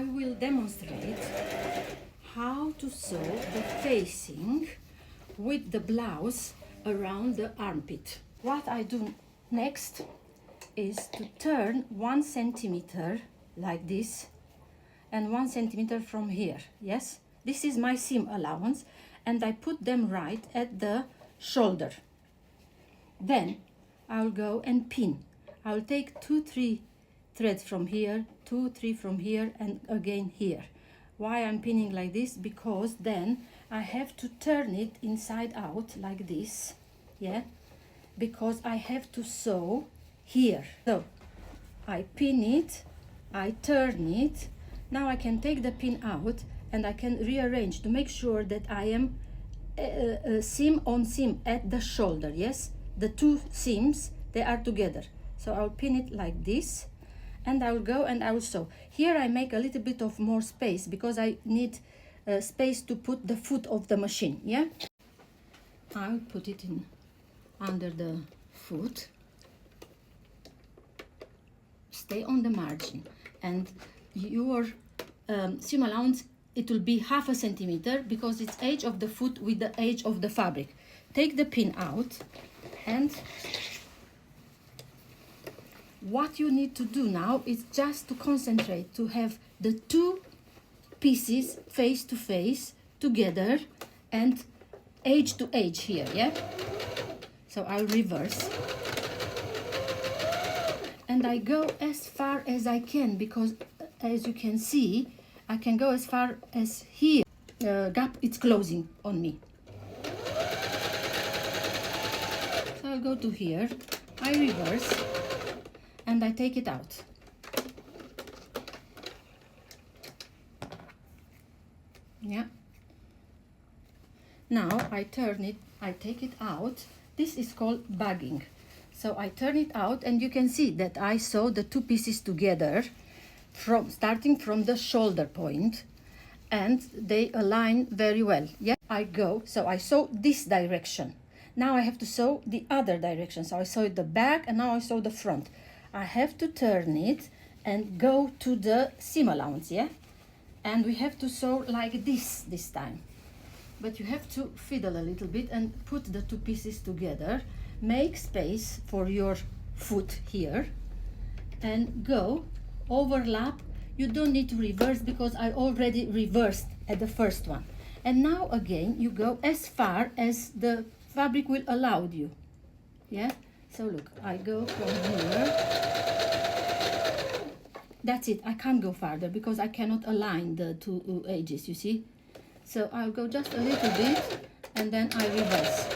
I will demonstrate how to sew the facing with the blouse around the armpit. What I do next is to turn 1 centimeter like this and 1 centimeter from here. Yes, this is my seam allowance, and I put them right at the shoulder. Then I'll go and pin. I'll take 2-3 threads from here, 2-3 from here, and again here. Why I'm pinning like this? Because then I have to turn it inside out like this, yeah, because I have to sew here. So I pin it, I turn it. Now I can take the pin out and I can rearrange to make sure that I am seam on seam at the shoulder. Yes, the two seams, they are together. So I'll pin it like this, and I'll go and I will sew. Here I make a little bit of more space because I need space to put the foot of the machine. Yeah, I'll put it in under the foot. Stay on the margin, and your seam allowance, it will be 0.5 centimeter because it's edge of the foot with the edge of the fabric. Take the pin out, and what you need to do now is just to concentrate to have the two pieces face to face together and edge to edge here. Yeah, so I'll reverse and I go as far as I can, because as you can see I can go as far as here. Gap, it's closing on me, so I'll go to here, I reverse and I take it out. Yeah, now I turn it, I take it out. This is called bagging. So I turn it out, and you can see that I sew the two pieces together from starting from the shoulder point, and they align very well. Yeah, I go, so I sew this direction. Now I have to sew the other direction. So I sew the back and now I sew the front. I have to turn it and go to the seam allowance, yeah? And we have to sew like this time. But you have to fiddle a little bit and put the two pieces together. Make space for your foot here and go, overlap. You don't need to reverse because I already reversed at the first one. And now again, you go as far as the fabric will allow you, yeah? So look, I go from here. That's it, I can't go farther because I cannot align the two edges, you see? So I'll go just a little bit and then I reverse.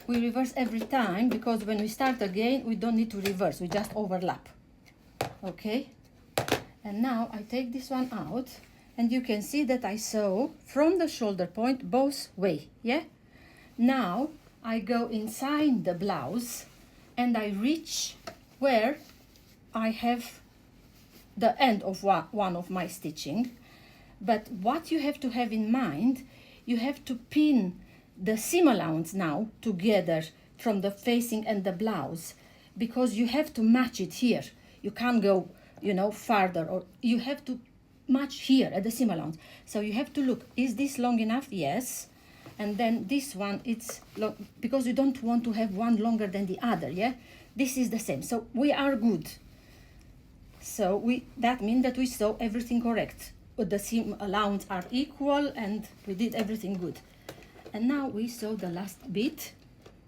We reverse every time because when we start again, we don't need to reverse, we just overlap. Okay? And now I take this one out, and you can see that I sew from the shoulder point both way, yeah? Now I go inside the blouse and I reach where I have the end of one of my stitching. But what you have to have in mind, you have to pin the seam allowance now together from the facing and the blouse, because you have to match it here. You can't go, you know, farther, or you have to match here at the seam allowance. So you have to look, is this long enough? Yes. And then this one, it's long, because you don't want to have one longer than the other, yeah? This is the same, so we are good. So that means that we sew everything correct. The seam allowance are equal and we did everything good. And now we sew the last bit,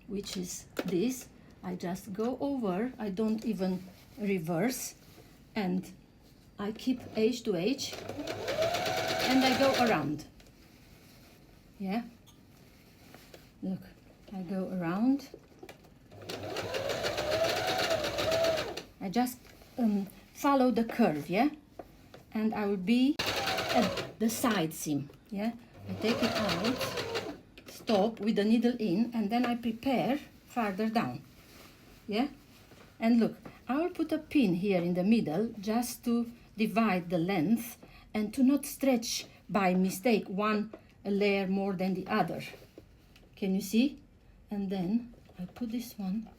which is this. I just go over, I don't even reverse, and I keep edge to edge and I go around. Yeah, look, I go around. I just follow the curve, yeah, and I will be at the side seam, yeah. I take it out, stop with the needle in, and then I prepare farther down, yeah. And look, I will put a pin here in the middle just to divide the length and to not stretch by mistake one layer more than the other. Can you see? And then I put this one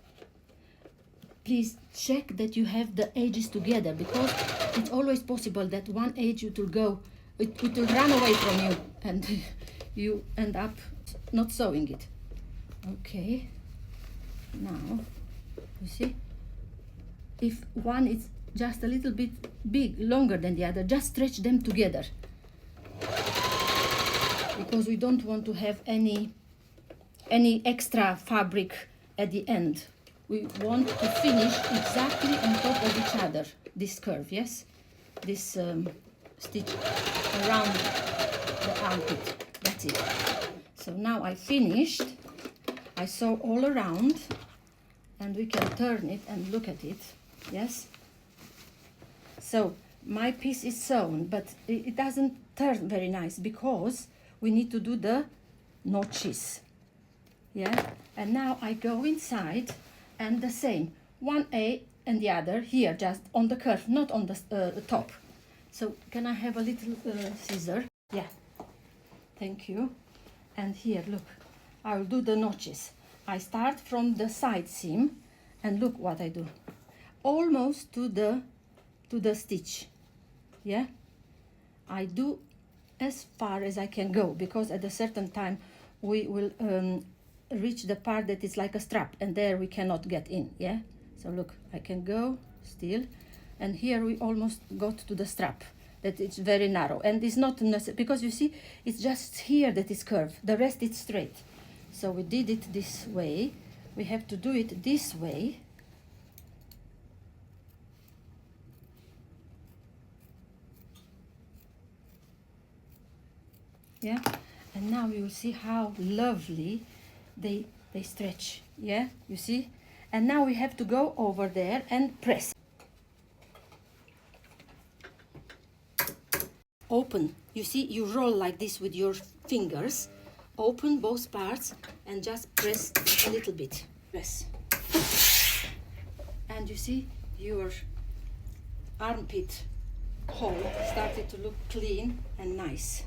please check that you have the edges together, because it's always possible that one edge it will run away from you and you end up not sewing it. Okay, now you see, if one is just a little bit longer than the other, just stretch them together, because we don't want to have any extra fabric at the end. We want to finish exactly on top of each other, this curve, yes? This stitch around the armpit, that's it. So now I finished, I sew all around, and we can turn it and look at it, yes? So my piece is sewn, but it doesn't turn very nice because we need to do the notches, yeah? And now I go inside, and the same, one A and the other here, just on the curve, not on the top. So can I have a little scissor? Yeah, thank you. And here, look, I will do the notches. I start from the side seam, and look what I do, almost to the stitch, yeah? I do as far as I can go, because at a certain time we will reach the part that is like a strap, and there we cannot get in, yeah? So look, I can go still, and here we almost got to the strap, that it's very narrow, and it's not necessary, because you see, it's just here that is curved, the rest is straight. So we did it this way, we have to do it this way. Yeah, and now you will see how lovely they stretch, yeah, you see? And now we have to go over there and press. Open, you see, you roll like this with your fingers, open both parts and just press a little bit, press. And you see, your armpit hole started to look clean and nice.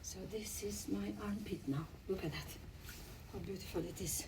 So this is my armpit now. Look at that, how beautiful it is.